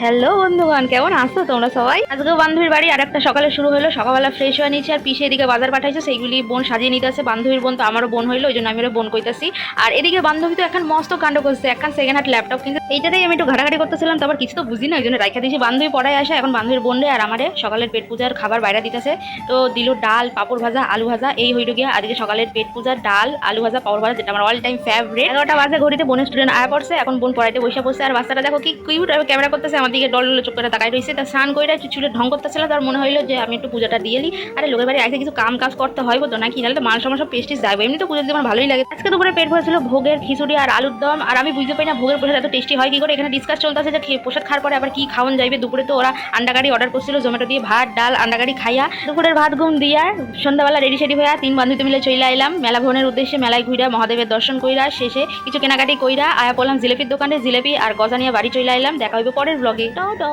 Hello বন্ধুগণ, কেমন আছো তোমরা সবাই? আজকে বান্ধবীর বাড়ি আর একটা সকালে শুরু হলো। সকালবেলা ফ্রেশ হয়ে নিয়েছি আর পিসে এদিকে বাজার পাঠাইছে, সেইগুলি বোন সাজিয়ে নিতে আছে। বান্ধবীর বোন তো আমারও বোন হইলো, ওই জন্য আমি ওরা বোন কইতাছি। আর এদিকে বান্ধবী তো এখন মস্ত কাণ্ড করছে, এখন সেকেন্ড হ্যান্ড ল্যাপটপ কিনতে, এইটাতেই আমি একটু ঘাটাঘাটি করতেছিলাম। তারপর কিছু তো বুঝি না, ওই জন্য রাইখা দিয়েছি। বান্ধবী পড়ায় আসে, এখন বান্ধবীর বোন রে আর আমারে সকালের পেট পূজার খাবার বাইরে দিতেছে। তো দিল ডাল, পাপড় ভাজা, আলু ভাজা, এই হইল গিয়া আজকে সকালের পেট পূজার ডাল, আলু ভাজা, পাপড় ভাজা, যেটা আমার অল টাইম ফেভারিট। 11টা বাজে ঘড়িতে বোনের স্টুডেন্ট আয়া পড়ছে, এখন বোন পড়াইতে বসে পড়ছে। আর বাচ্চাটা দেখো কি কিউট ক্যামেরা করতেছে, আমার দিকে ডল চোখ করে তাকাই রয়েছে। তা স্নান করে একটু চুলে ঢং করতেছিল, তার মনে হইলো যে আমি একটু পূজাটা দিয়ে নিই। আরে লোকের বাড়ি আইসে কিছু কাজ করতে হয় তো নাকি, নাহলে তো মান সময় সব পেস্টিস যাবে। এমনি তো পুজো দিতে আমার ভালোই লাগে। আজকে দুপুরে পেট ভরেছিল ভোগের খিচুড়ি আর আলুর দম। আর আমি বুঝতে পারি না ভোগের প্রসাদ এত টেস্টি হয় কি করে। এখানে ডিসকাস চলতেছে যে প্রসাদ খাওয়ার পরে আবার কি খাওয়ান যাইবে। দুপুরে তো ওরা আন্ডাকারি অর্ডার করছিল জোম্যাটো দিয়ে, ভাত ডাল আন্ডাকারি খাইয়া দুপুরের ভাত ঘুম দিয়া সন্ধ্যাবেলা রেডি সেডি হইয়া 3 বান্ধবী মিলে চলে আইলাম মেলা ভবনের উদ্দেশ্যে। মেলায় ঘুরা মহাদেবের দর্শন কইরা শেষে কিছু কেনাকাটি কইরা আয়া পড়লাম জিলেপির দোকানে। জিলেপি আর গজা নিয়ে বাড়ি চলে আইলাম। দেখা হইবে পরের ব্লগে। টাটা।